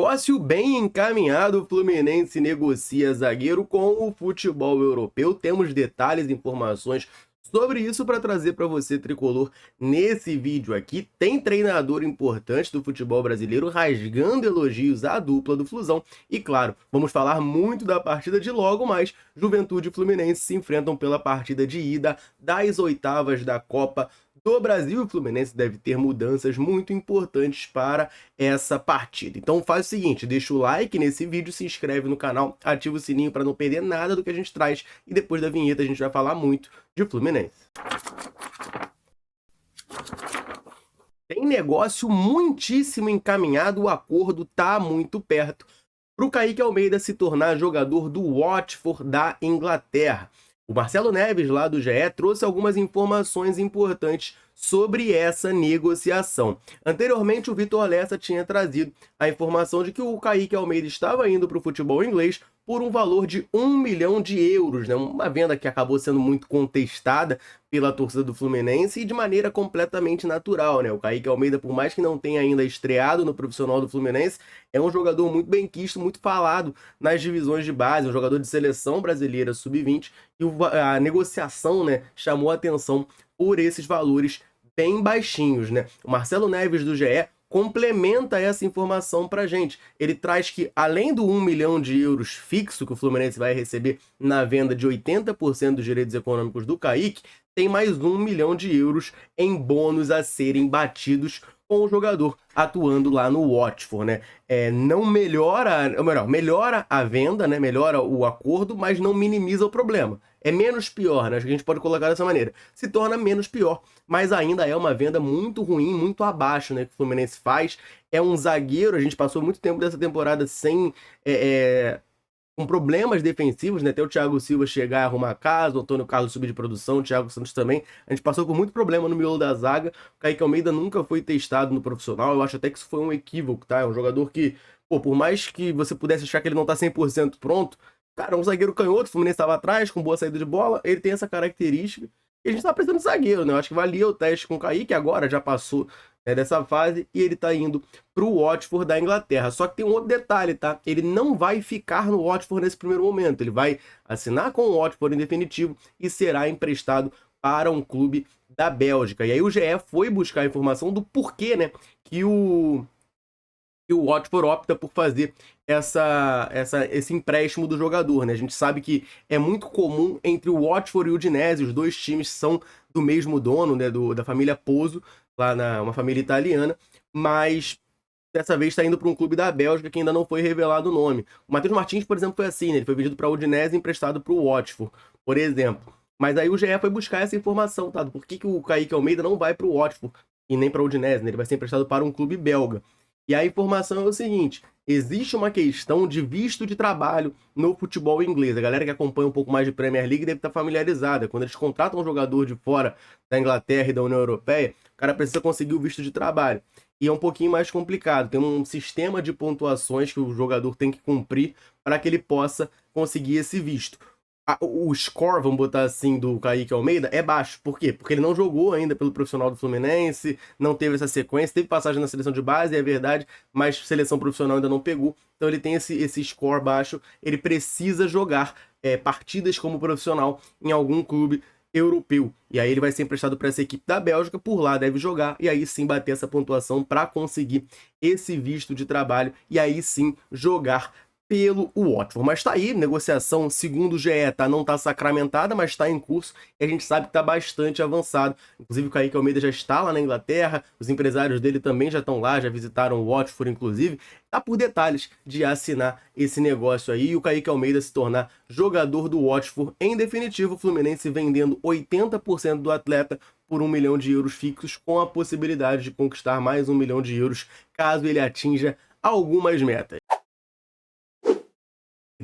Negócio bem encaminhado, o Fluminense negocia zagueiro com o futebol europeu. Temos detalhes e informações sobre isso para trazer para você, tricolor, nesse vídeo aqui. Tem treinador importante do futebol brasileiro rasgando elogios à dupla do Flusão. E claro, vamos falar muito da partida de logo mais. Juventude e Fluminense se enfrentam pela partida de ida das oitavas da Copa do Brasil. O Fluminense deve ter mudanças muito importantes para essa partida. Então faz o seguinte, deixa o like nesse vídeo, se inscreve no canal, ativa o sininho para não perder nada do que a gente traz e depois da vinheta a gente vai falar muito de Fluminense. Tem negócio muitíssimo encaminhado, o acordo tá muito perto para o Kaique Almeida se tornar jogador do Watford da Inglaterra. O Marcelo Neves, lá do GE, trouxe algumas informações importantes sobre essa negociação. Anteriormente, o Vitor Lessa tinha trazido a informação de que o Kaique Almeida estava indo para o futebol inglês por um valor de 1 milhão de euros, né? Uma venda que acabou sendo muito contestada pela torcida do Fluminense e de maneira completamente natural, né? O Kaique Almeida, por mais que não tenha ainda estreado no profissional do Fluminense, é um jogador muito bem quisto, muito falado nas divisões de base, um jogador de seleção brasileira sub-20, e a negociação, né, chamou a atenção por esses valores bem baixinhos, né? O Marcelo Neves do GE complementa essa informação pra gente. Ele traz que, além do 1 milhão de euros fixo que o Fluminense vai receber na venda de 80% dos direitos econômicos do Kaique, tem mais 1 milhão de euros em bônus a serem batidos com o jogador atuando lá no Watford, né? Não melhora, ou melhor, melhora a venda, né? Melhora o acordo, mas não minimiza o problema. É menos pior, né? Acho que a gente pode colocar dessa maneira. Se torna menos pior, mas ainda é uma venda muito ruim, muito abaixo, né? Que o Fluminense faz. É um zagueiro, a gente passou muito tempo dessa temporada sem... com problemas defensivos, né? Até o Thiago Silva chegar e arrumar a casa, o Antônio Carlos subir de produção, o Thiago Santos também. A gente passou por muito problema no miolo da zaga. O Kaique Almeida nunca foi testado no profissional. Eu acho até que isso foi um equívoco, tá? É um jogador que, por mais que você pudesse achar que ele não tá 100% pronto, cara, um zagueiro canhoto, o Fluminense estava atrás, com boa saída de bola, ele tem essa característica. E a gente tá precisando de zagueiro, né? Eu acho que valia o teste com o Kaique, agora já passou, né, dessa fase, e ele tá indo pro Watford da Inglaterra. Só que tem um outro detalhe, tá? Ele não vai ficar no Watford nesse primeiro momento. Ele vai assinar com o Watford em definitivo e será emprestado para um clube da Bélgica. E aí o GE foi buscar a informação do porquê, né, que o Watford opta por fazer esse empréstimo do jogador, né? A gente sabe que é muito comum entre o Watford e o Udinese, os dois times são do mesmo dono, né, da família Pozzo, lá uma família italiana, mas dessa vez está indo para um clube da Bélgica que ainda não foi revelado o nome. O Matheus Martins, por exemplo, foi assim, né? Ele foi vendido para o Udinese e emprestado para o Watford, por exemplo. Mas aí o GE foi buscar essa informação, tá? Por que o Kaique Almeida não vai para o Watford e nem para o Udinese, né? Ele vai ser emprestado para um clube belga. E a informação é o seguinte, existe uma questão de visto de trabalho no futebol inglês. A galera que acompanha um pouco mais de Premier League deve estar familiarizada. Quando eles contratam um jogador de fora da Inglaterra e da União Europeia, o cara precisa conseguir o visto de trabalho. E é um pouquinho mais complicado. Tem um sistema de pontuações que o jogador tem que cumprir para que ele possa conseguir esse visto. O score, vamos botar assim, do Kaique Almeida é baixo. Por quê? Porque ele não jogou ainda pelo profissional do Fluminense, não teve essa sequência, teve passagem na seleção de base, é verdade, mas seleção profissional ainda não pegou. Então ele tem esse score baixo, ele precisa jogar partidas como profissional em algum clube europeu. E aí ele vai ser emprestado para essa equipe da Bélgica, por lá deve jogar, e aí sim bater essa pontuação para conseguir esse visto de trabalho, e aí sim jogar pelo Watford. Mas tá aí, negociação, segundo o GE, tá? Não tá sacramentada, mas tá em curso e a gente sabe que tá bastante avançado. Inclusive o Kaique Almeida já está lá na Inglaterra, os empresários dele também já estão lá, já visitaram o Watford, inclusive. Tá por detalhes de assinar esse negócio aí e o Kaique Almeida se tornar jogador do Watford. Em definitivo, o Fluminense vendendo 80% do atleta por 1 milhão de euros fixos, com a possibilidade de conquistar mais 1 milhão de euros caso ele atinja algumas metas.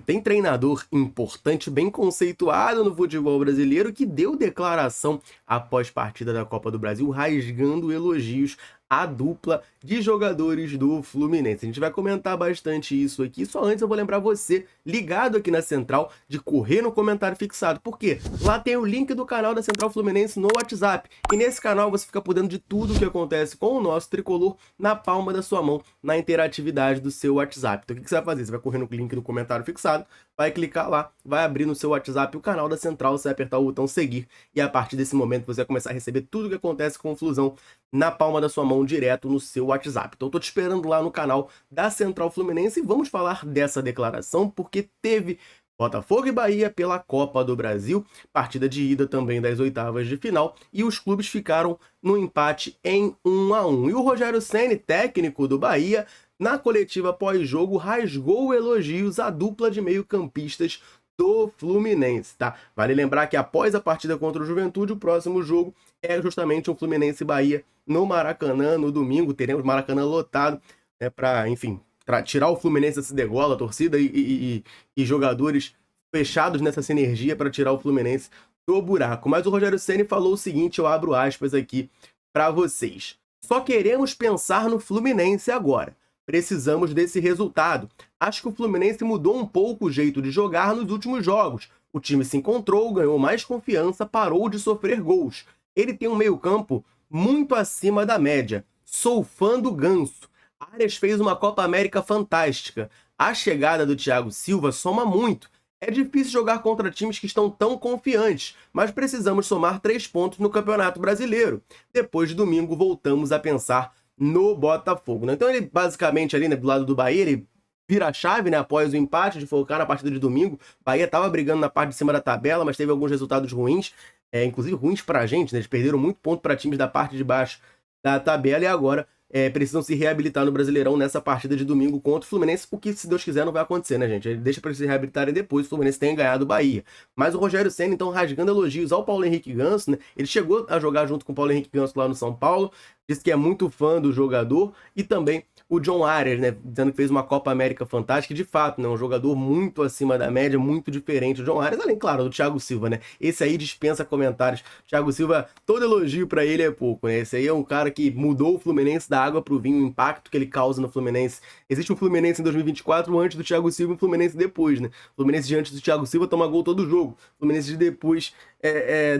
Tem treinador importante, bem conceituado no futebol brasileiro, que deu declaração após partida da Copa do Brasil, rasgando elogios a dupla de jogadores do Fluminense. A gente vai comentar bastante isso aqui, só antes eu vou lembrar você, ligado aqui na Central, de correr no comentário fixado, porque lá tem o link do canal da Central Fluminense no WhatsApp, e nesse canal você fica por dentro de tudo o que acontece com o nosso tricolor na palma da sua mão, na interatividade do seu WhatsApp. Então o que você vai fazer? Você vai correr no link do comentário fixado, vai clicar lá, vai abrir no seu WhatsApp o canal da Central, você vai apertar o botão seguir, e a partir desse momento você vai começar a receber tudo o que acontece com o Flusão na palma da sua mão, direto no seu WhatsApp. Então eu tô te esperando lá no canal da Central Fluminense e vamos falar dessa declaração, porque teve Botafogo e Bahia pela Copa do Brasil, partida de ida também das oitavas de final, e os clubes ficaram no empate em 1-1. E o Rogério Ceni, técnico do Bahia, na coletiva pós-jogo, rasgou elogios à dupla de meio-campistas do Fluminense, tá? Vale lembrar que após a partida contra o Juventude, o próximo jogo é justamente um Fluminense Bahia no Maracanã, no domingo. Teremos Maracanã lotado, né, para, enfim, tirar o Fluminense dessa degola, a torcida e jogadores fechados nessa sinergia para tirar o Fluminense do buraco. Mas o Rogério Ceni falou o seguinte, eu abro aspas aqui para vocês. Só queremos pensar no Fluminense agora. Precisamos desse resultado. Acho que o Fluminense mudou um pouco o jeito de jogar nos últimos jogos. O time se encontrou, ganhou mais confiança, parou de sofrer gols. Ele tem um meio-campo muito acima da média. Sou fã do Ganso. Arias fez uma Copa América fantástica. A chegada do Thiago Silva soma muito. É difícil jogar contra times que estão tão confiantes, mas precisamos somar 3 pontos no Campeonato Brasileiro. Depois de domingo, voltamos a pensar no Botafogo, né? Então ele basicamente ali, né, do lado do Bahia, ele vira a chave, né, após o empate, de focar na partida de domingo. Bahia estava brigando na parte de cima da tabela, mas teve alguns resultados ruins, inclusive ruins pra gente, né? Eles perderam muito ponto para times da parte de baixo da tabela e agora precisam se reabilitar no Brasileirão nessa partida de domingo contra o Fluminense, o que, se Deus quiser, não vai acontecer, né, gente? Ele deixa para eles se reabilitarem depois, o Fluminense tenha ganhado o Bahia. Mas o Rogério Ceni, então, rasgando elogios ao Paulo Henrique Ganso, né? Ele chegou a jogar junto com o Paulo Henrique Ganso lá no São Paulo, disse que é muito fã do jogador, e também o John Arias, né, dizendo que fez uma Copa América fantástica, e de fato, né, um jogador muito acima da média, muito diferente do John Arias, além, claro, do Thiago Silva, né? Esse aí dispensa comentários. Thiago Silva, todo elogio para ele é pouco, né? Esse aí é um cara que mudou o Fluminense da água pro vinho, o impacto que ele causa no Fluminense. Existe um Fluminense em 2024 antes do Thiago Silva e um Fluminense depois, né? O Fluminense de antes do Thiago Silva toma gol todo jogo. O Fluminense de depois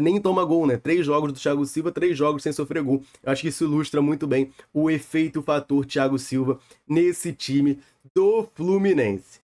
nem toma gol, né? 3 jogos do Thiago Silva, 3 jogos sem sofrer gol. Eu acho que isso ilustra muito bem o efeito fator Thiago Silva nesse time do Fluminense.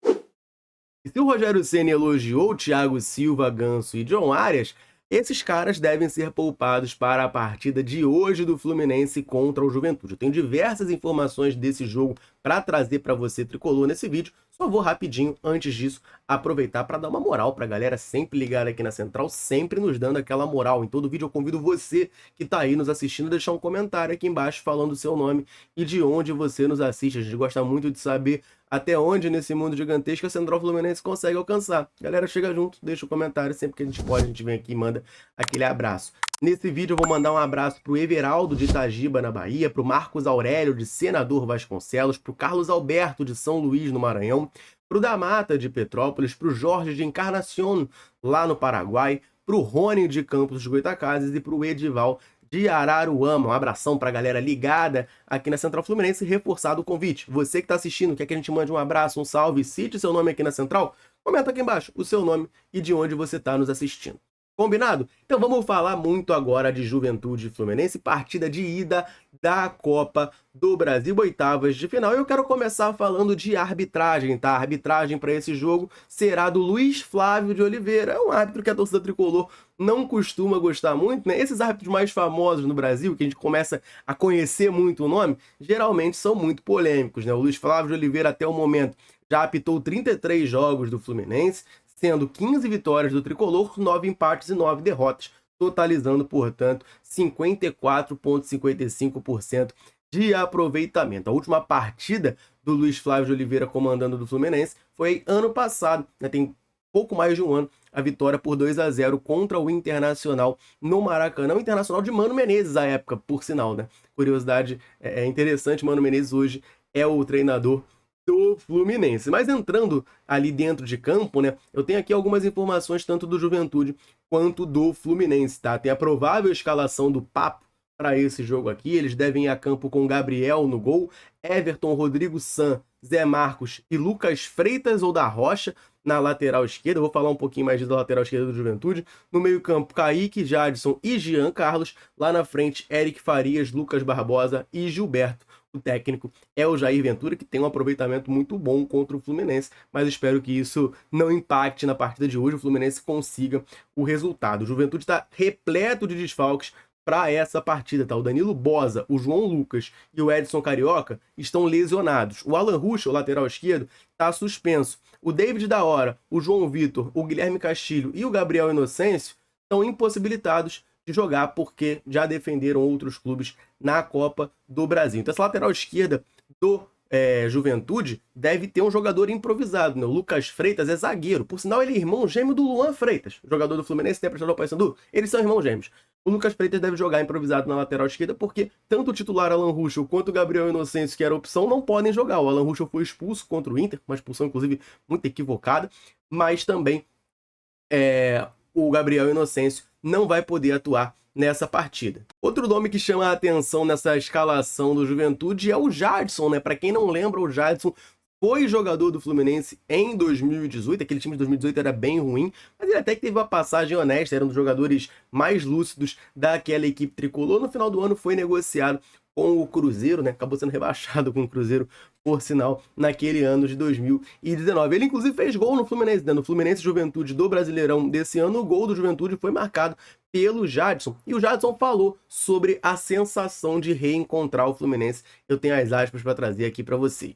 E se o Rogério Ceni elogiou Thiago Silva, Ganso e John Arias, esses caras devem ser poupados para a partida de hoje do Fluminense contra o Juventude. Eu tenho diversas informações desse jogo para trazer para você, tricolor, nesse vídeo. Só vou rapidinho, antes disso, aproveitar para dar uma moral para a galera sempre ligada aqui na Central, sempre nos dando aquela moral. Em todo vídeo eu convido você que está aí nos assistindo a deixar um comentário aqui embaixo falando o seu nome e de onde você nos assiste. A gente gosta muito de saber até onde nesse mundo gigantesco a Central Fluminense consegue alcançar. Galera, chega junto, deixa o comentário, sempre que a gente pode, a gente vem aqui e manda aquele abraço. Nesse vídeo eu vou mandar um abraço pro Everaldo de Itagiba, na Bahia, pro Marcos Aurélio de Senador Vasconcelos, pro Carlos Alberto de São Luís, no Maranhão, pro Damata de Petrópolis, pro Jorge de Encarnación, lá no Paraguai, pro Rony de Campos dos Goytacazes e pro Edival de Araruama. Um abração pra galera ligada aqui na Central Fluminense, reforçado o convite. Você que tá assistindo, quer que a gente mande um abraço, um salve, cite seu nome aqui na Central? Comenta aqui embaixo o seu nome e de onde você tá nos assistindo. Combinado? Então vamos falar muito agora de Juventude e Fluminense, partida de ida da Copa do Brasil, oitavas de final. Eu quero começar falando de arbitragem, tá? A arbitragem para esse jogo será do Luiz Flávio de Oliveira. É um árbitro que a torcida tricolor não costuma gostar muito, né? Esses árbitros mais famosos no Brasil, que a gente começa a conhecer muito o nome, geralmente são muito polêmicos, né? O Luiz Flávio de Oliveira, até o momento, já apitou 33 jogos do Fluminense, sendo 15 vitórias do tricolor, 9 empates e 9 derrotas, totalizando, portanto, 54,55% de aproveitamento. A última partida do Luiz Flávio de Oliveira comandando do Fluminense foi ano passado, né? Tem pouco mais de um ano, a vitória por 2-0 contra o Internacional no Maracanã. O Internacional de Mano Menezes à época, por sinal, né? Curiosidade interessante, Mano Menezes hoje é o treinador do Fluminense. Mas entrando ali dentro de campo, né, eu tenho aqui algumas informações tanto do Juventude quanto do Fluminense, tá? Tem a provável escalação do Papo para esse jogo aqui. Eles devem ir a campo com Gabriel no gol, Everton, Rodrigo San, Zé Marcos e Lucas Freitas ou da Rocha na lateral esquerda. Eu vou falar um pouquinho mais da lateral esquerda do Juventude. No meio-campo, Kaique, Jadson e Jean Carlos. Lá na frente, Eric Farias, Lucas Barbosa e Gilberto. O técnico é o Jair Ventura, que tem um aproveitamento muito bom contra o Fluminense, mas espero que isso não impacte na partida de hoje, o Fluminense consiga o resultado. O Juventude está repleto de desfalques para essa partida, tá? O Danilo Boza, o João Lucas e o Edson Carioca estão lesionados. O Alan Ruschel, o lateral esquerdo, está suspenso. O David da Hora, o João Vitor, o Guilherme Castilho e o Gabriel Inocêncio estão impossibilitados de jogar porque já defenderam outros clubes na Copa do Brasil. Então essa lateral esquerda do Juventude deve ter um jogador improvisado, né? O Lucas Freitas é zagueiro, por sinal ele é irmão gêmeo do Luan Freitas, jogador do Fluminense, tem prestado ao Paysandu, eles são irmãos gêmeos. O Lucas Freitas deve jogar improvisado na lateral esquerda porque tanto o titular Alan Ruschel quanto o Gabriel Inocêncio, que era opção, não podem jogar. O Alan Ruschel foi expulso contra o Inter, uma expulsão inclusive muito equivocada, mas também o Gabriel Inocêncio não vai poder atuar nessa partida. Outro nome que chama a atenção nessa escalação do Juventude é o Jadson, né? Para quem não lembra, o Jadson foi jogador do Fluminense em 2018, aquele time de 2018 era bem ruim, mas ele até que teve uma passagem honesta, era um dos jogadores mais lúcidos daquela equipe tricolor. No final do ano foi negociado com o Cruzeiro, né? Acabou sendo rebaixado com o Cruzeiro, por sinal, naquele ano de 2019. Ele, inclusive, fez gol no Fluminense, né? No Fluminense Juventude do Brasileirão desse ano, o gol do Juventude foi marcado pelo Jadson. E o Jadson falou sobre a sensação de reencontrar o Fluminense. Eu tenho as aspas para trazer aqui para vocês.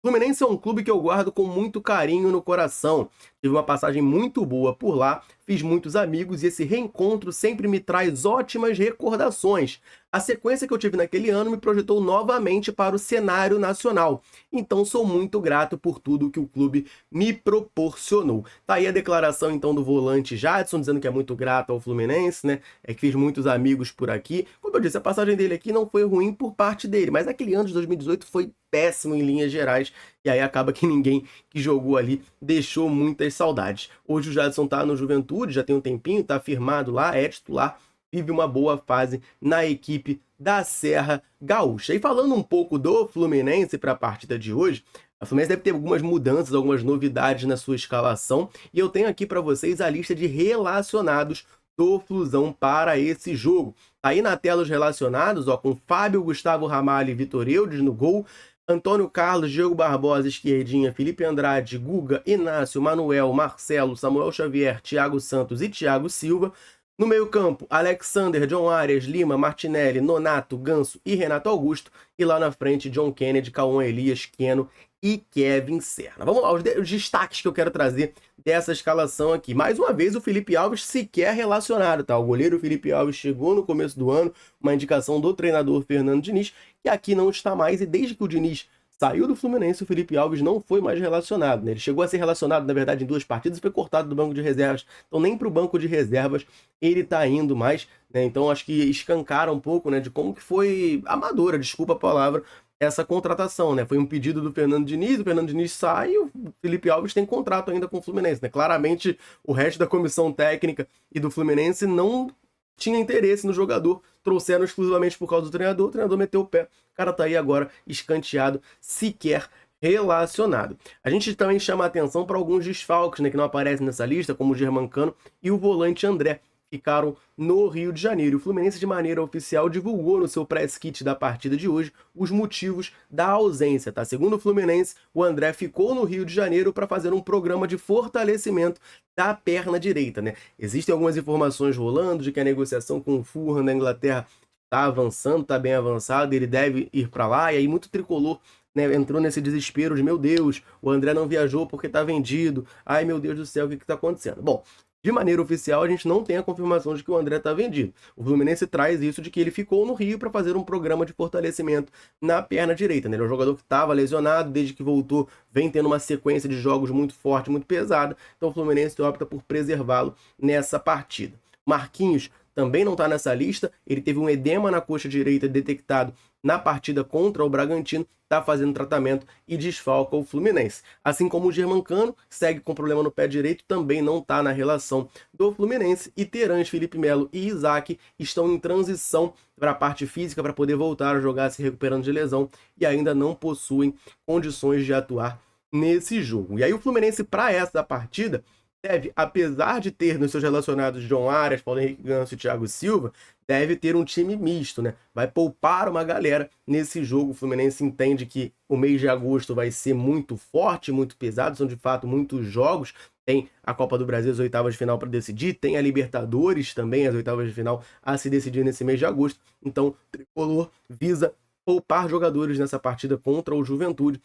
O Fluminense é um clube que eu guardo com muito carinho no coração. Tive uma passagem muito boa por lá, fiz muitos amigos e esse reencontro sempre me traz ótimas recordações. A sequência que eu tive naquele ano me projetou novamente para o cenário nacional. Então sou muito grato por tudo que o clube me proporcionou. Tá aí a declaração então do volante Jadson, dizendo que é muito grato ao Fluminense, né? É que fiz muitos amigos por aqui. Como eu disse, a passagem dele aqui não foi ruim por parte dele, mas aquele ano de 2018 foi péssimo em linhas gerais. E aí acaba que ninguém que jogou ali deixou muitas saudades. Hoje o Jadson tá no Juventude, já tem um tempinho, tá firmado lá, é titular, vive uma boa fase na equipe da Serra Gaúcha. E falando um pouco do Fluminense para a partida de hoje, a Fluminense deve ter algumas mudanças, algumas novidades na sua escalação, e eu tenho aqui para vocês a lista de relacionados do Flusão para esse jogo. Aí na tela os relacionados, ó, com Fábio, Gustavo Ramalho e Vitor Eudes no gol, Antônio Carlos, Diego Barbosa, esquerdinha, Felipe Andrade, Guga, Inácio, Manuel, Marcelo, Samuel Xavier, Thiago Santos e Thiago Silva. No meio-campo, Alexander, John Arias, Lima, Martinelli, Nonato, Ganso e Renato Augusto. E lá na frente, John Kennedy, Cauã Elias, Keno e Kevin Serna. Vamos lá, os destaques que eu quero trazer dessa escalação aqui. Mais uma vez, o Felipe Alves sequer relacionado, tá? O goleiro Felipe Alves chegou no começo do ano, uma indicação do treinador Fernando Diniz, que aqui não está mais, e desde que o Diniz saiu do Fluminense, o Felipe Alves não foi mais relacionado, né? Ele chegou a ser relacionado, na verdade, em 2 partidas e foi cortado do banco de reservas. Então, nem para o banco de reservas ele está indo mais, né? Então, acho que escancara um pouco, né, de como que foi amadora, desculpa a palavra, essa contratação, né? Foi um pedido do Fernando Diniz, o Fernando Diniz sai e o Felipe Alves tem contrato ainda com o Fluminense, né? Claramente, o resto da comissão técnica e do Fluminense não tinha interesse no jogador, trouxeram exclusivamente por causa do treinador, o treinador meteu o pé, o cara tá aí agora escanteado, sequer relacionado. A gente também chama a atenção para alguns desfalques, né, que não aparecem nessa lista, como o Germancano e o volante André, ficaram no Rio de Janeiro. O Fluminense, de maneira oficial, divulgou no seu press kit da partida de hoje os motivos da ausência, tá? Segundo o Fluminense, o André ficou no Rio de Janeiro para fazer um programa de fortalecimento da perna direita, né? Existem algumas informações rolando de que a negociação com o Fulham da Inglaterra está avançando, está bem avançada, ele deve ir para lá, e aí muito tricolor, né, entrou nesse desespero de, meu Deus, o André não viajou porque está vendido, ai meu Deus do céu, o que está acontecendo? Bom, de maneira oficial, a gente não tem a confirmação de que o André está vendido. O Fluminense traz isso de que ele ficou no Rio para fazer um programa de fortalecimento na perna direita, né? Ele é um jogador que estava lesionado, desde que voltou, vem tendo uma sequência de jogos muito forte, muito pesada, então o Fluminense opta por preservá-lo nessa partida. Marquinhos também não está nessa lista, ele teve um edema na coxa direita detectado na partida contra o Bragantino, está fazendo tratamento e desfalca o Fluminense. Assim como o Germancano, segue com problema no pé direito, também não está na relação do Fluminense, e Terãs, Felipe Melo e Isaac estão em transição para a parte física para poder voltar a jogar se recuperando de lesão e ainda não possuem condições de atuar nesse jogo. E aí o Fluminense, para essa partida, deve, apesar de ter nos seus relacionados John Arias, Paulo Henrique Ganso e Thiago Silva, deve ter um time misto, né? Vai poupar uma galera nesse jogo. O Fluminense entende que o mês de agosto vai ser muito forte, muito pesado, são de fato muitos jogos. Tem a Copa do Brasil, as oitavas de final para decidir, tem a Libertadores também, as oitavas de final a se decidir nesse mês de agosto. Então, o Tricolor visa poupar jogadores nessa partida contra o Juventude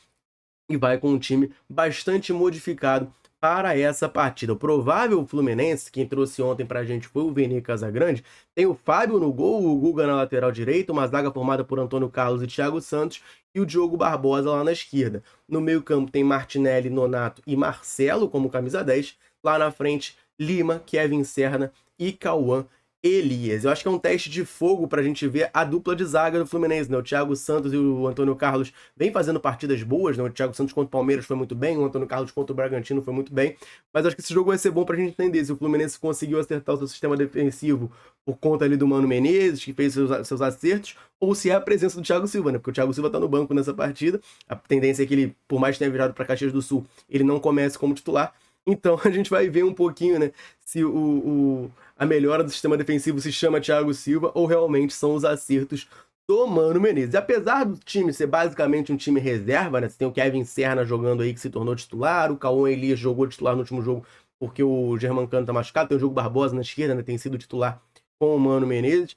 e vai com um time bastante modificado para essa partida. O provável Fluminense, quem trouxe ontem pra gente foi o Vene Casagrande, tem o Fábio no gol, o Guga na lateral direita, uma zaga formada por Antônio Carlos e Thiago Santos, e o Diogo Barbosa lá na esquerda. No meio campo tem Martinelli, Nonato e Marcelo como camisa 10, lá na frente Lima, Kevin Serna e Cauã Elias. Eu acho que é um teste de fogo pra gente ver a dupla de zaga do Fluminense, né? O Thiago Santos e o Antônio Carlos vem fazendo partidas boas, né? O Thiago Santos contra o Palmeiras foi muito bem, o Antônio Carlos contra o Bragantino foi muito bem, mas acho que esse jogo vai ser bom pra gente entender se o Fluminense conseguiu acertar o seu sistema defensivo por conta ali do Mano Menezes, que fez seus acertos, ou se é a presença do Thiago Silva, né? Porque o Thiago Silva tá no banco nessa partida, a tendência é que ele, por mais que tenha virado pra Caxias do Sul, ele não comece como titular. Então a gente vai ver um pouquinho, né, se a melhora do sistema defensivo se chama Thiago Silva ou realmente são os acertos do Mano Menezes. E apesar do time ser basicamente um time reserva, né, você tem o Kevin Serna jogando aí que se tornou titular, o Cauã Elias jogou titular no último jogo porque o Germancano tá machucado, tem o Diogo Barbosa na esquerda, né, tem sido titular com o Mano Menezes.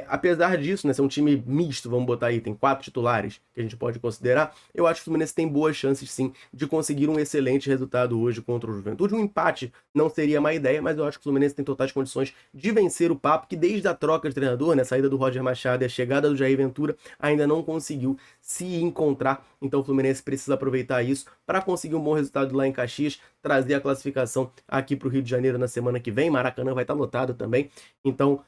Apesar disso, né, ser um time misto, vamos botar aí, tem 4 titulares que a gente pode considerar, eu acho que o Fluminense tem boas chances sim de conseguir um excelente resultado hoje contra o Juventude. Um empate não seria má ideia, mas eu acho que o Fluminense tem totais condições de vencer o Papo, que desde a troca de treinador, né, a saída do Roger Machado e a chegada do Jair Ventura, ainda não conseguiu se encontrar. Então o Fluminense precisa aproveitar isso para conseguir um bom resultado lá em Caxias, trazer a classificação aqui para o Rio de Janeiro na semana que vem. Maracanã vai estar lotado também, então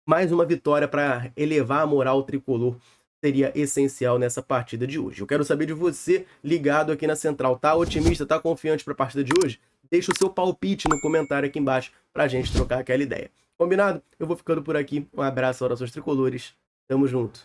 mais uma vitória para elevar a moral tricolor seria essencial nessa partida de hoje. Eu quero saber de você, ligado aqui na Central. Tá otimista, tá confiante para a partida de hoje? Deixa o seu palpite no comentário aqui embaixo para a gente trocar aquela ideia. Combinado? Eu vou ficando por aqui. Um abraço, orações tricolores. Tamo junto.